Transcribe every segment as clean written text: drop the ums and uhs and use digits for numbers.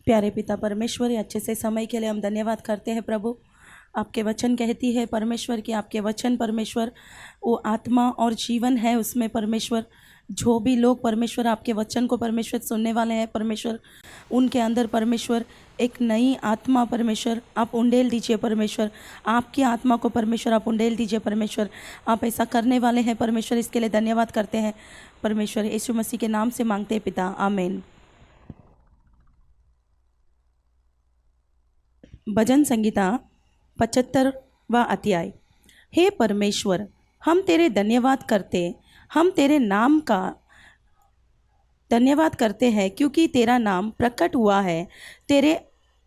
प्यारे पिता परमेश्वर, ये अच्छे से समय के लिए हम धन्यवाद करते हैं प्रभु। आपके वचन कहती है परमेश्वर कि आपके वचन परमेश्वर वो आत्मा और जीवन है उसमें परमेश्वर। जो भी लोग परमेश्वर आपके वचन को परमेश्वर सुनने वाले हैं परमेश्वर, उनके अंदर परमेश्वर एक नई आत्मा परमेश्वर आप उंडेल दीजिए परमेश्वर। आपकी आत्मा को परमेश्वर आप उंडेल दीजिए परमेश्वर। आप ऐसा करने वाले हैं परमेश्वर, इसके लिए धन्यवाद करते हैं परमेश्वर। यीशु मसीह के नाम से मांगते हैं पिता, आमीन। भजन संगीता 75वां अध्याय। हे परमेश्वर, हम तेरे धन्यवाद करते, हम तेरे नाम का धन्यवाद करते हैं क्योंकि तेरा नाम प्रकट हुआ है। तेरे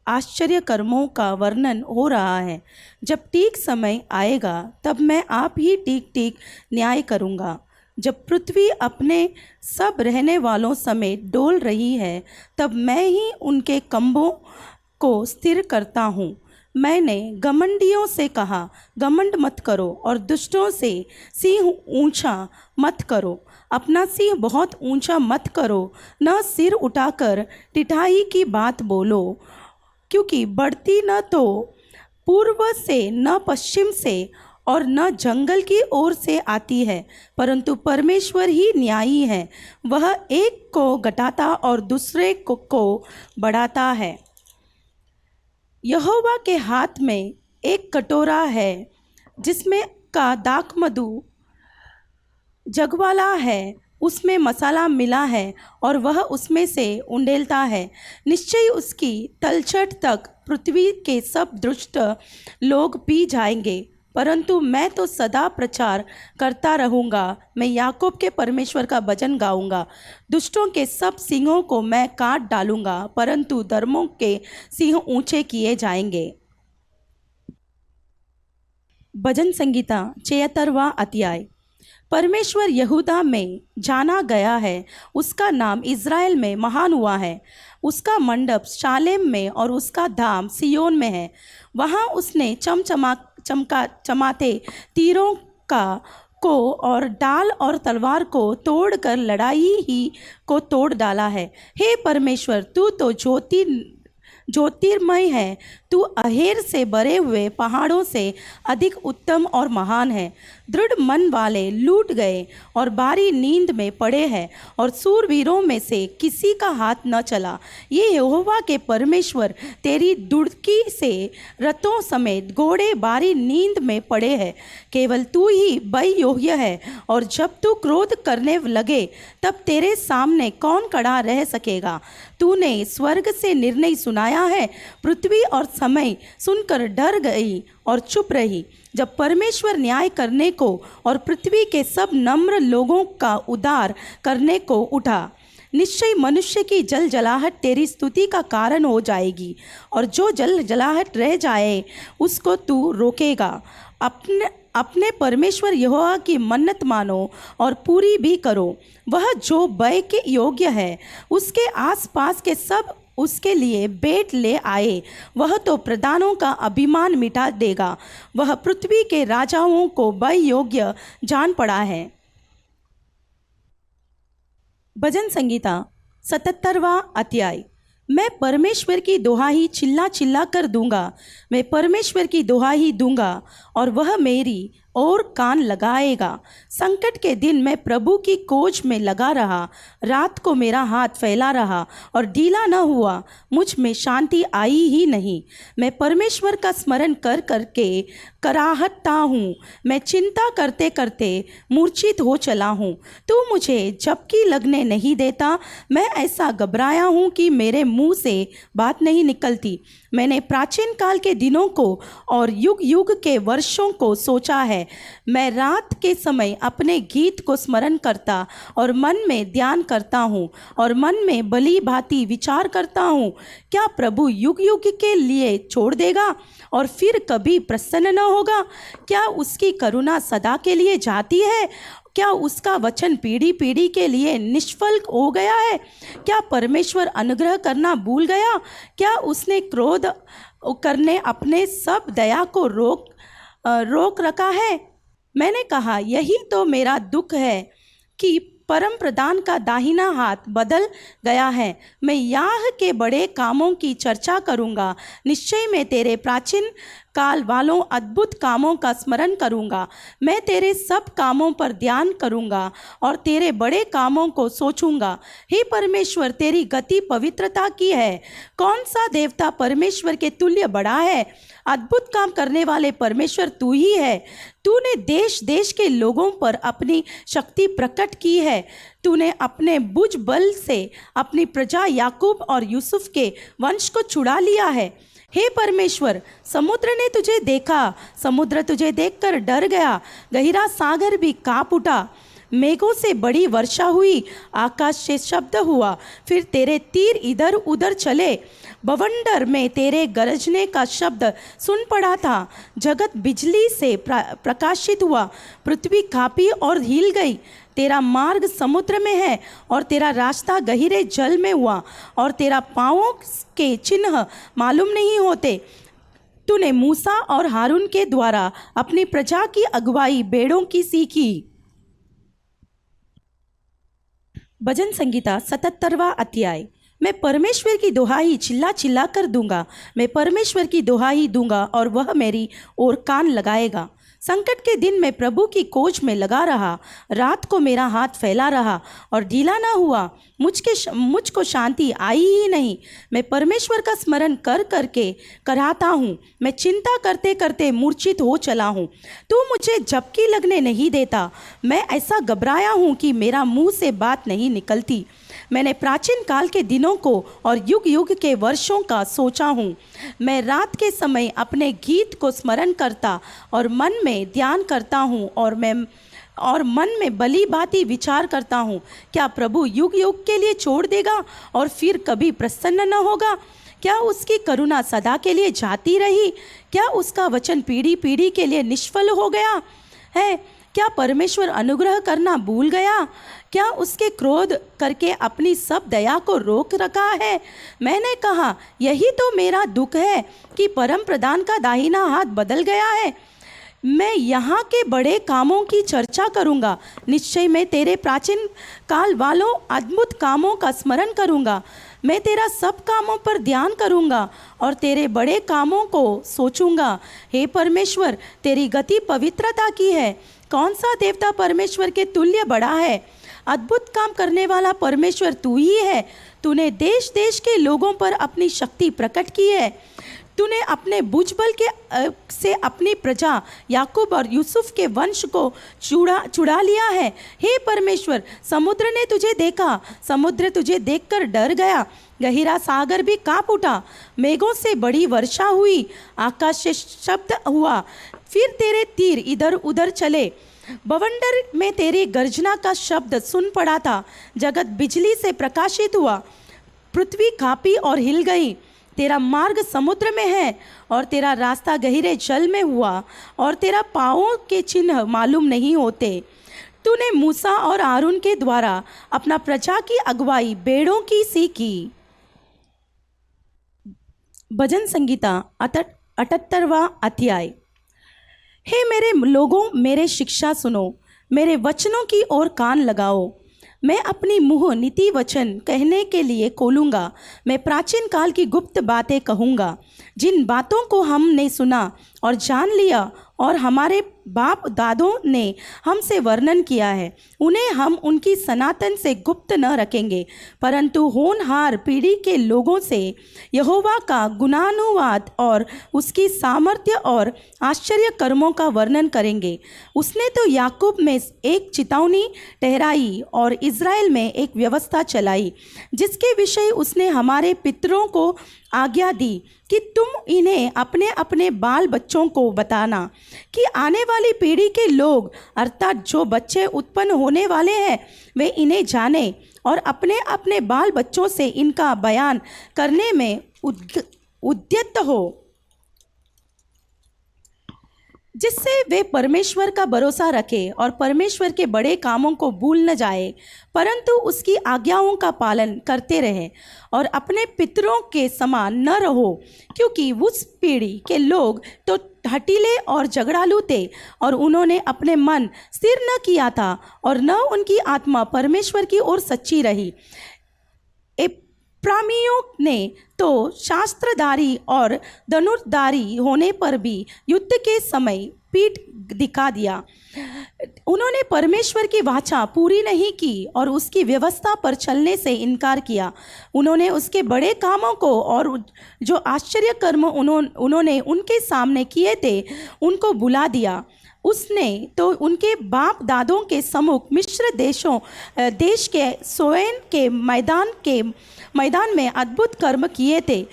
आश्चर्य कर्मों का वर्णन हो रहा है। जब ठीक समय आएगा तब मैं आप ही ठीक ठीक न्याय करूँगा। जब पृथ्वी अपने सब रहने वालों समेत डोल रही है तब मैं ही उनके खंभों को स्थिर करता हूँ। मैंने घमंडियों से कहा, घमंड मत करो, और दुष्टों से सिंह ऊंचा मत करो। अपना सिंह बहुत ऊंचा मत करो, न सिर उठाकर टिठाई की बात बोलो, क्योंकि बढ़ती न तो पूर्व से न पश्चिम से और न जंगल की ओर से आती है, परंतु परमेश्वर ही न्यायी है। वह एक को घटाता और दूसरे को बढ़ाता है। यहोवा के हाथ में एक कटोरा है जिसमें का दाखमधु जगवाला है, उसमें मसाला मिला है और वह उसमें से उंडेलता है। निश्चय उसकी तलछट तक पृथ्वी के सब दुष्ट लोग पी जाएंगे, परंतु मैं तो सदा प्रचार करता रहूँगा। मैं याकूब के परमेश्वर का भजन गाऊंगा। दुष्टों के सब सिंहों को मैं काट डालूंगा, परंतु धर्मों के सिंह ऊंचे किए जाएंगे। भजन संगीता 76वां अध्याय। परमेश्वर यहूदा में जाना गया है, उसका नाम इज़राइल में महान हुआ है। उसका मंडप शालेम में और उसका धाम सियोन में है। वहाँ उसने चमाते तीरों को और डाल और तलवार को तोड़कर लड़ाई ही को तोड़ डाला है। हे परमेश्वर, तू तो ज्योतिर्मय है। तू अहेर से भरे हुए पहाड़ों से अधिक उत्तम और महान है। दृढ़ मन वाले लूट गए और भारी नींद में पड़े हैं, और सूरवीरों में से किसी का हाथ न चला। ये यहोवा के परमेश्वर, तेरी दुड़की से रथों समेत घोड़े भारी नींद में पड़े हैं। केवल तू ही भय योग्य है, और जब तू क्रोध करने लगे तब तेरे सामने कौन खड़ा रह सकेगा। तूने स्वर्ग से निर्णय सुनाया है, पृथ्वी और समय सुनकर डर गई और चुप रही। जब परमेश्वर न्याय करने को और पृथ्वी के सब नम्र लोगों का उद्धार करने को उठा, निश्चय मनुष्य की जलजलाहट तेरी स्तुति का कारण हो जाएगी, और जो जलजलाहट रह जाए उसको तू रोकेगा। अपने परमेश्वर यहोवा की मन्नत मानो और पूरी भी करो। वह जो भय के योग्य है, उसके आसपास के सब उसके लिए भेंट ले आए। वह तो प्रधानों का अभिमान मिटा देगा। वह पृथ्वी के राजाओं को भय योग्य जान पड़ा है। भजन संगीता 77वां अध्याय। मैं परमेश्वर की दुहाई चिल्ला चिल्ला कर दूंगा। मैं परमेश्वर की दुहाई दूंगा और वह मेरी और कान लगाएगा। संकट के दिन मैं प्रभु की खोज में लगा रहा। रात को मेरा हाथ फैला रहा और ढीला न हुआ। मुझ में शांति आई ही नहीं। मैं परमेश्वर का स्मरण कर करके कराहता हूँ। मैं चिंता करते करते मूर्छित हो चला हूँ। तू मुझे झपकी लगने नहीं देता। मैं ऐसा घबराया हूँ कि मेरे मुंह से बात नहीं निकलती। मैंने प्राचीन काल के दिनों को और युग युग के वर्षों को सोचा है। मैं रात के समय अपने गीत को स्मरण करता और मन में ध्यान करता हूँ और मन में भली भांति विचार करता हूँ। क्या प्रभु युग युग के लिए छोड़ देगा और फिर कभी प्रसन्न न होगा? क्या उसकी करुणा सदा के लिए जाती है? क्या उसका वचन पीढ़ी पीढ़ी के लिए निष्फल हो गया है? क्या परमेश्वर अनुग्रह करना भूल गया? क्या उसने क्रोध करने अपने सब दया को रोक रखा है? मैंने कहा, यही तो मेरा दुख है कि परम प्रधान का दाहिना हाथ बदल गया है। मैं याह के बड़े कामों की चर्चा करूँगा, निश्चय मैं तेरे प्राचीन काल वालों अद्भुत कामों का स्मरण करूँगा। मैं तेरे सब कामों पर ध्यान करूँगा और तेरे बड़े कामों को सोचूंगा। हे परमेश्वर, तेरी गति पवित्रता की है। कौन सा देवता परमेश्वर के तुल्य बड़ा है? अद्भुत काम करने वाले परमेश्वर तू ही है। तूने देश देश के लोगों पर अपनी शक्ति प्रकट की है। तूने अपने भुज बल से अपनी प्रजा याकूब और यूसुफ के वंश को छुड़ा लिया है। हे परमेश्वर, समुद्र ने तुझे देखा, समुद्र तुझे देखकर डर गया, गहरा सागर भी कांप उठा। मेघों से बड़ी वर्षा हुई, आकाश से शब्द हुआ, फिर तेरे तीर इधर उधर चले। बवंडर में तेरे गरजने का शब्द सुन पड़ा था। जगत बिजली से प्रकाशित हुआ, पृथ्वी कांपी और हिल गई। तेरा मार्ग समुद्र में है और तेरा रास्ता गहरे जल में हुआ, और तेरा पाँवों के चिन्ह मालूम नहीं होते। तूने मूसा और हारून के द्वारा अपनी प्रजा की अगुवाई भेड़ों की सीखी। भजन संगीता 77वां अध्याय। मैं परमेश्वर की दुहाई चिल्ला चिल्ला कर दूंगा, मैं परमेश्वर की दुहाई दूंगा और वह मेरी ओर कान लगाएगा। संकट के दिन मैं प्रभु की खोज में लगा रहा, रात को मेरा हाथ फैला रहा और ढीला ना हुआ। मुझको शांति आई ही नहीं। मैं परमेश्वर का स्मरण कर करके कराता हूँ। मैं चिंता करते करते मूर्छित हो चला हूँ। तू मुझे झपकी लगने नहीं देता। मैं ऐसा घबराया हूँ कि मेरा मुंह से बात नहीं निकलती। मैंने प्राचीन काल के दिनों को और युग युग के वर्षों का सोचा हूँ। मैं रात के समय अपने गीत को स्मरण करता और मन में ध्यान करता हूँ, और मन में भली भांति विचार करता हूँ। क्या प्रभु युग युग के लिए छोड़ देगा और फिर कभी प्रसन्न न होगा? क्या उसकी करुणा सदा के लिए जाती रही? क्या उसका वचन पीढ़ी पीढ़ी के लिए निष्फल हो गया है? क्या परमेश्वर अनुग्रह करना भूल गया? क्या उसके क्रोध करके अपनी सब दया को रोक रखा है? मैंने कहा, यही तो मेरा दुख है कि परम प्रधान का दाहिना हाथ बदल गया है। मैं यहाँ के बड़े कामों की चर्चा करूँगा, निश्चय मैं तेरे प्राचीन काल वालों अद्भुत कामों का स्मरण करूँगा। मैं तेरा सब कामों पर ध्यान करूँगा और तेरे बड़े कामों को सोचूंगा। हे परमेश्वर, तेरी गति पवित्रता की है। कौन सा देवता परमेश्वर के तुल्य बड़ा है? अद्भुत काम करने वाला परमेश्वर तू ही है। तूने देश देश के लोगों पर अपनी शक्ति प्रकट की है। तूने अपने भुजबल से अपनी प्रजा याकूब और यूसुफ के वंश को छुड़ा लिया है। हे परमेश्वर, समुद्र ने तुझे देखा, समुद्र तुझे देखकर डर गया, गहरा सागर भी कांप उठा। मेघों से बड़ी वर्षा हुई, आकाश से शब्द हुआ, फिर तेरे तीर इधर उधर चले। बवंडर में तेरी गर्जना का शब्द सुन पड़ा था। जगत बिजली से प्रकाशित हुआ, पृथ्वी कांपी और हिल गई। तेरा मार्ग समुद्र में है और तेरा रास्ता गहरे जल में हुआ, और तेरा पाँवों के चिन्ह मालूम नहीं होते। तूने मूसा और हारून के द्वारा अपना प्रजा की अगुवाई भेड़ों की सीखी। भजन संगीता 78वां अध्याय। हे मेरे लोगों, मेरे शिक्षा सुनो, मेरे वचनों की ओर कान लगाओ। मैं अपनी मुँह नीति वचन कहने के लिए खोलूँगा। मैं प्राचीन काल की गुप्त बातें कहूँगा, जिन बातों को हमने सुना और जान लिया और हमारे बाप दादों ने हमसे वर्णन किया है, उन्हें हम उनकी सनातन से गुप्त न रखेंगे, परंतु होनहार पीढ़ी के लोगों से यहोवा का गुणानुवाद और उसकी सामर्थ्य और आश्चर्य कर्मों का वर्णन करेंगे। उसने तो याकूब में एक चितावनी ठहराई और इज़राइल में एक व्यवस्था चलाई, जिसके विषय उसने हमारे पितरों को आज्ञा दी कि तुम इन्हें अपने अपने बाल बच्चों को बताना, कि आने वाली पीढ़ी के लोग अर्थात जो बच्चे उत्पन्न होने वाले हैं वे इन्हें जाने और अपने अपने बाल बच्चों से इनका बयान करने में उद्यत हो, जिससे वे परमेश्वर का भरोसा रखें और परमेश्वर के बड़े कामों को भूल न जाए, परंतु उसकी आज्ञाओं का पालन करते रहें और अपने पितरों के समान न रहो, क्योंकि उस पीढ़ी के लोग तो हठीले और झगड़ालू थे और उन्होंने अपने मन स्थिर न किया था और न उनकी आत्मा परमेश्वर की ओर सच्ची रही। एप्रैमियों ने तो शास्त्रधारी और धनुर्धारी होने पर भी युद्ध के समय पीठ दिखा दिया। उन्होंने परमेश्वर की वाचा पूरी नहीं की और उसकी व्यवस्था पर चलने से इनकार किया। उन्होंने उसके बड़े कामों को और जो आश्चर्य कर्म उन्होंने उनके सामने किए थे उनको भुला दिया। उसने तो उनके बाप दादों के सम्मुख मिस्र देश के सोएन के मैदान में अद्भुत कर्म किए थे।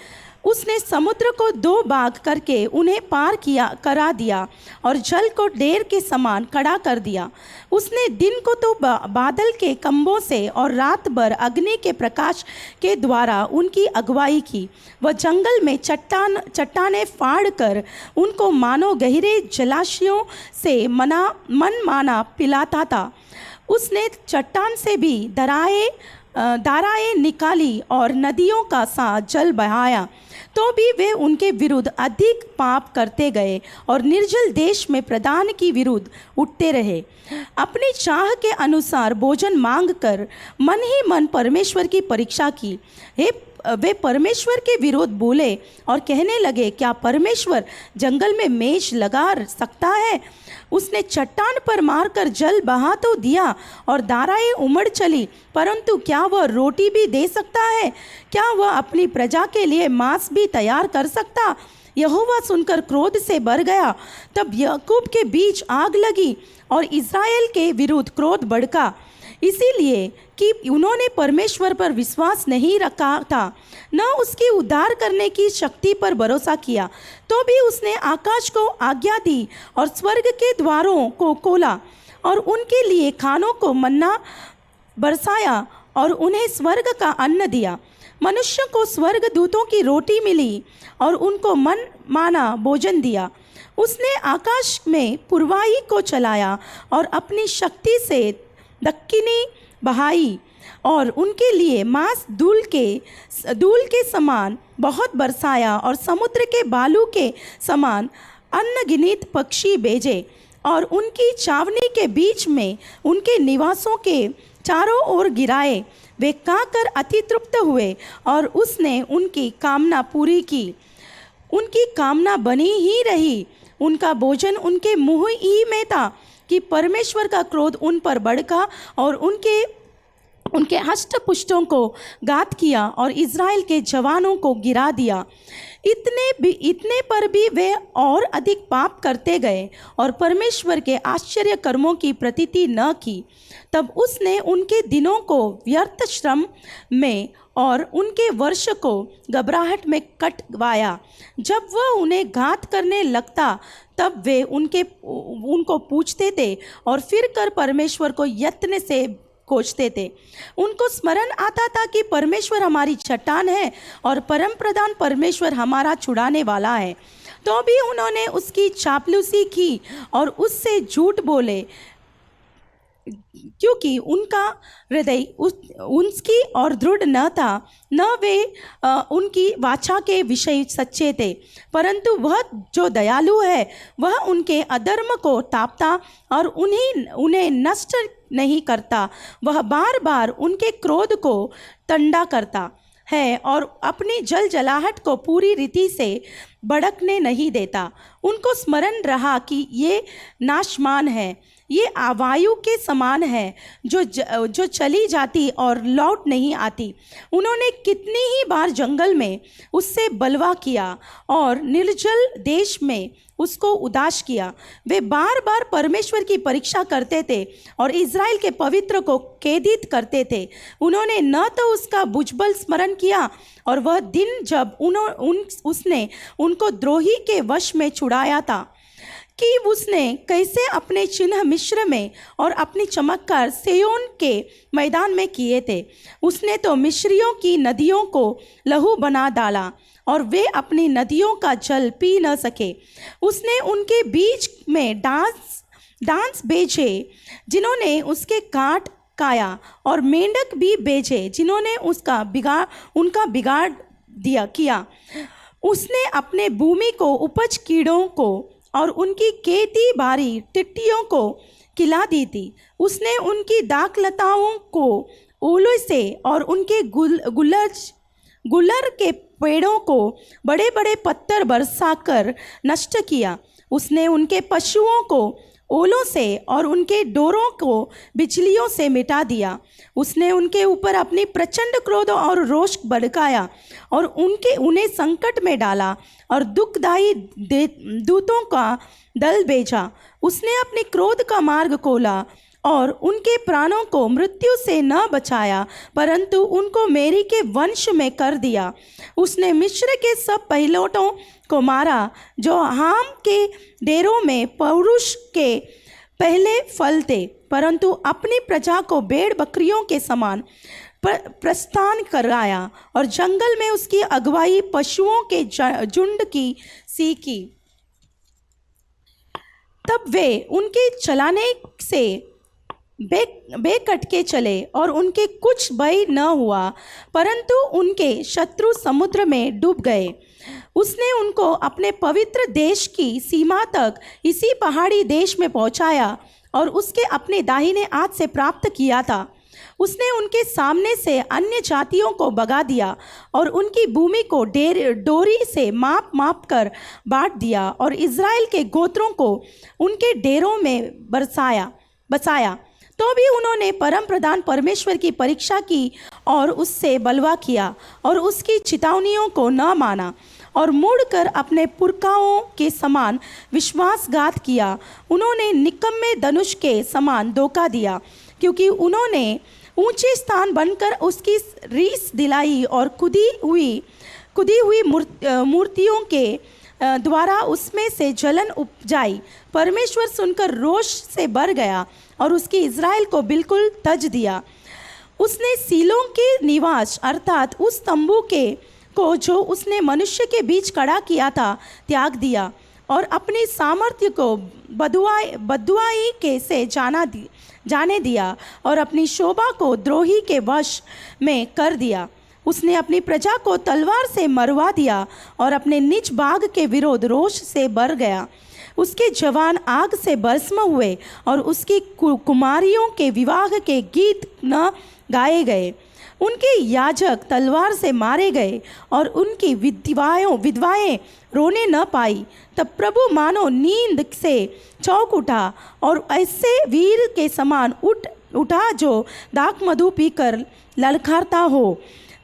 उसने समुद्र को 2 भाग करके उन्हें पार करा दिया और जल को ढेर के समान खड़ा कर दिया। उसने दिन को तो बादल के खंभों से और रात भर अग्नि के प्रकाश के द्वारा उनकी अगुवाई की। वह जंगल में चट्टानें फाड़ कर उनको मानो गहरे जलाशयों से मन माना पिलाता था। उसने चट्टान से भी धाराएं निकाली और नदियों का सा जल बहाया, तो भी वे उनके विरुद्ध अधिक पाप करते गए और निर्जल देश में प्रधान की विरुद्ध उठते रहे। अपनी चाह के अनुसार भोजन मांगकर मन ही मन परमेश्वर की परीक्षा की। वे परमेश्वर के विरोध बोले और कहने लगे, क्या परमेश्वर जंगल में मेज लगा सकता है? उसने चट्टान पर मारकर जल बहा तो दिया और धाराएं उमड़ चली, परंतु क्या वह रोटी भी दे सकता है? क्या वह अपनी प्रजा के लिए मांस भी तैयार कर सकता? यहोवा सुनकर क्रोध से भर गया। तब याकूब के बीच आग लगी और इस्राएल के विरुद्ध क्रोध भड़का, इसीलिए कि उन्होंने परमेश्वर पर विश्वास नहीं रखा था, न उसकी उद्धार करने की शक्ति पर भरोसा किया। तो भी उसने आकाश को आज्ञा दी और स्वर्ग के द्वारों को खोला और उनके लिए खानों को मन्ना बरसाया और उन्हें स्वर्ग का अन्न दिया। मनुष्य को स्वर्ग दूतों की रोटी मिली और उनको मन माना भोजन दिया। उसने आकाश में पूर्वाही को चलाया और अपनी शक्ति से दक्षिणी बहाई और उनके लिए मांस धूल के समान बहुत बरसाया और समुद्र के बालू के समान अनगिनत पक्षी भेजे और उनकी छावनी के बीच में उनके निवासों के चारों ओर गिराए। वे खाकर अति तृप्त हुए और उसने उनकी कामना पूरी की। उनकी कामना बनी ही रही। उनका भोजन उनके मुंह ही में था कि परमेश्वर का क्रोध उन पर भड़का और उनके हष्टपुष्टों को घात किया और इज़राइल के जवानों को गिरा दिया। इतने पर भी वे और अधिक पाप करते गए और परमेश्वर के आश्चर्य कर्मों की प्रतीति न की। तब उसने उनके दिनों को व्यर्थ श्रम में और उनके वर्ष को घबराहट में कटवाया। जब वह उन्हें घात करने लगता तब वे उनको पूछते थे और फिर कर परमेश्वर को यत्न से खोजते थे। उनको स्मरण आता था कि परमेश्वर हमारी चट्टान है और परम प्रधान परमेश्वर हमारा छुड़ाने वाला है। तो भी उन्होंने उसकी चापलूसी की और उससे झूठ बोले, क्योंकि उनका हृदय उनकी और दृढ़ न था, न वे उनकी वाचा के विषय सच्चे थे। परंतु वह जो दयालु है वह उनके अधर्म को तापता और उन्हें नष्ट नहीं करता। वह बार बार उनके क्रोध को ठंडा करता है और अपनी जलाहट को पूरी रीति से भड़कने नहीं देता। उनको स्मरण रहा कि ये नाशमान है, ये वायु के समान है जो चली जाती और लौट नहीं आती। उन्होंने कितनी ही बार जंगल में उससे बलवा किया और निर्जल देश में उसको उदास किया। वे बार बार परमेश्वर की परीक्षा करते थे और इज़राइल के पवित्र को खेदित करते थे। उन्होंने न तो उसका भुजबल स्मरण किया और वह दिन जब उसने उनको द्रोही के वश में छुड़ाया था कि उसने कैसे अपने चिन्ह मिस्र में और अपनी चमत्कार सिय्योन के मैदान में किए थे। उसने तो मिस्रियों की नदियों को लहू बना डाला और वे अपनी नदियों का जल पी न सके। उसने उनके बीच में डांस भेजे जिन्होंने उसके काट काया और मेंढक भी भेजे जिन्होंने उनका बिगाड़ किया। उसने अपने भूमि को उपज कीड़ों को और उनकी खेती बारी टिड्डियों को खिला दी थी। उसने उनकी दाखलताओं को ओलों से और उनके गुलर के पेड़ों को बड़े बड़े पत्थर बरसाकर नष्ट किया। उसने उनके पशुओं को ओलों से और उनके डोरों को बिजलियों से मिटा दिया। उसने उनके ऊपर अपनी प्रचंड क्रोध और रोष भड़काया और उन्हें संकट में डाला और दुखदायी दूतों का दल भेजा। उसने अपने क्रोध का मार्ग खोला और उनके प्राणों को मृत्यु से न बचाया, परंतु उनको मेरी के वंश में कर दिया। उसने मिस्र के सब पहिलौठों को मारा जो हाम के डेरों में पुरुष के पहले फल थे, परंतु अपनी प्रजा को भेड़ बकरियों के समान प्रस्थान कराया और जंगल में उसकी अगुवाई पशुओं के झुंड की सी की। तब वे उनके चलाने से बेकटके चले और उनके कुछ भय न हुआ, परंतु उनके शत्रु समुद्र में डूब गए। उसने उनको अपने पवित्र देश की सीमा तक इसी पहाड़ी देश में पहुंचाया और उसके अपने दाहिने हाथ से प्राप्त किया था। उसने उनके सामने से अन्य जातियों को भगा दिया और उनकी भूमि को डोरी से माप कर बांट दिया और इज़राइल के गोत्रों को उनके डेरों में बसाया। तो भी उन्होंने परम प्रधान परमेश्वर की परीक्षा की और उससे बलवा किया और उसकी चेतावनियों को न माना और मुड़कर अपने पुरखाओं के समान विश्वासघात किया। उन्होंने निकम्मे धनुष के समान धोखा दिया, क्योंकि उन्होंने ऊंचे स्थान बनकर उसकी रीस दिलाई और खुदी हुई मूर्तियों के द्वारा उसमें से जलन उपजाई। परमेश्वर सुनकर रोष से भर गया और उसकी इज़राइल को बिल्कुल तज दिया। उसने सीलों के निवास अर्थात उस तंबू को जो उसने मनुष्य के बीच खड़ा किया था त्याग दिया और अपनी सामर्थ्य को बदुआई के से जाने दिया और अपनी शोभा को द्रोही के वश में कर दिया। उसने अपनी प्रजा को तलवार से मरवा दिया और अपने निज भाग के विरोध रोष से भर गया। उसके जवान आग से भस्म हुए और उसकी कुमारियों के विवाह के गीत न गाए गए। उनके याजक तलवार से मारे गए और उनकी विधवाएं रोने न पाई। तब प्रभु मानो नींद से चौंक उठा और ऐसे वीर के समान उठा जो दाख मधु पीकर ललकारता हो।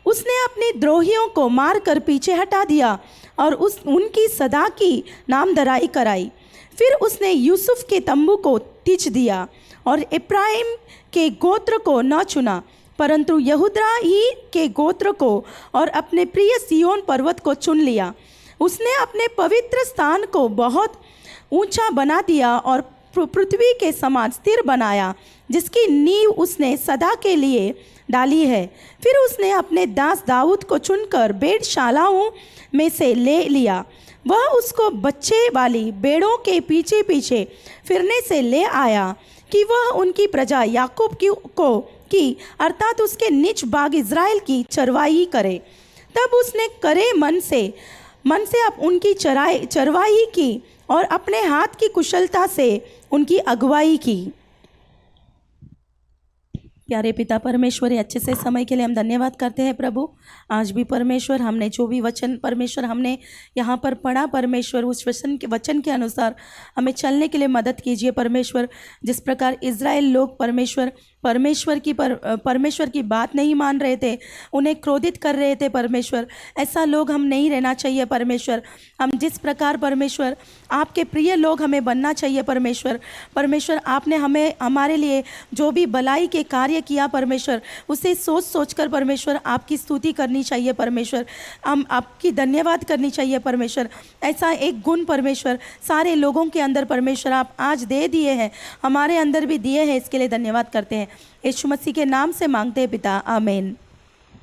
उसने अपने द्रोहियों को मारकर पीछे हटा दिया और उनकी सदा की नामधराई कराई। फिर उसने यूसुफ के तंबू को तिज दिया और इब्राहिम के गोत्र को न चुना, परंतु यहूदा ही के गोत्र को और अपने प्रिय सिय्योन पर्वत को चुन लिया। उसने अपने पवित्र स्थान को बहुत ऊंचा बना दिया और पृथ्वी के समान स्थिर बनाया, जिसकी नींव उसने सदा के लिए डाली है। फिर उसने अपने दास दाऊद को चुनकर भेड़शालाओं में से ले लिया। वह उसको बच्चे वाली भेड़ों के पीछे पीछे फिरने से ले आया कि वह उनकी प्रजा याकूब की अर्थात उसके निज भाग इज़राइल की चरवाही करे। तब उसने करे मन से उनकी चरवाही की और अपने हाथ की कुशलता से उनकी अगुवाई की। प्यारे पिता परमेश्वर, अच्छे से समय के लिए हम धन्यवाद करते हैं प्रभु। आज भी परमेश्वर हमने जो भी वचन परमेश्वर हमने यहाँ पर पढ़ा, परमेश्वर उस वचन के अनुसार हमें चलने के लिए मदद कीजिए परमेश्वर। जिस प्रकार इज़राइल लोग परमेश्वर की बात नहीं मान रहे थे, उन्हें क्रोधित कर रहे थे परमेश्वर, ऐसा लोग हम नहीं रहना चाहिए परमेश्वर। हम जिस प्रकार परमेश्वर आपके प्रिय लोग हमें बनना चाहिए परमेश्वर आपने हमें हमारे लिए जो भी भलाई के कार्य किया परमेश्वर, उसे सोच कर परमेश्वर आपकी स्तुति करनी चाहिए परमेश्वर, हम आपकी धन्यवाद करनी चाहिए परमेश्वर। ऐसा एक गुण परमेश्वर सारे लोगों के अंदर परमेश्वर आप आज दे दिए हैं, हमारे अंदर भी दिए हैं, इसके लिए धन्यवाद करते हैं। यीशु मसीह के नाम से मांगते हैं पिता, आमीन।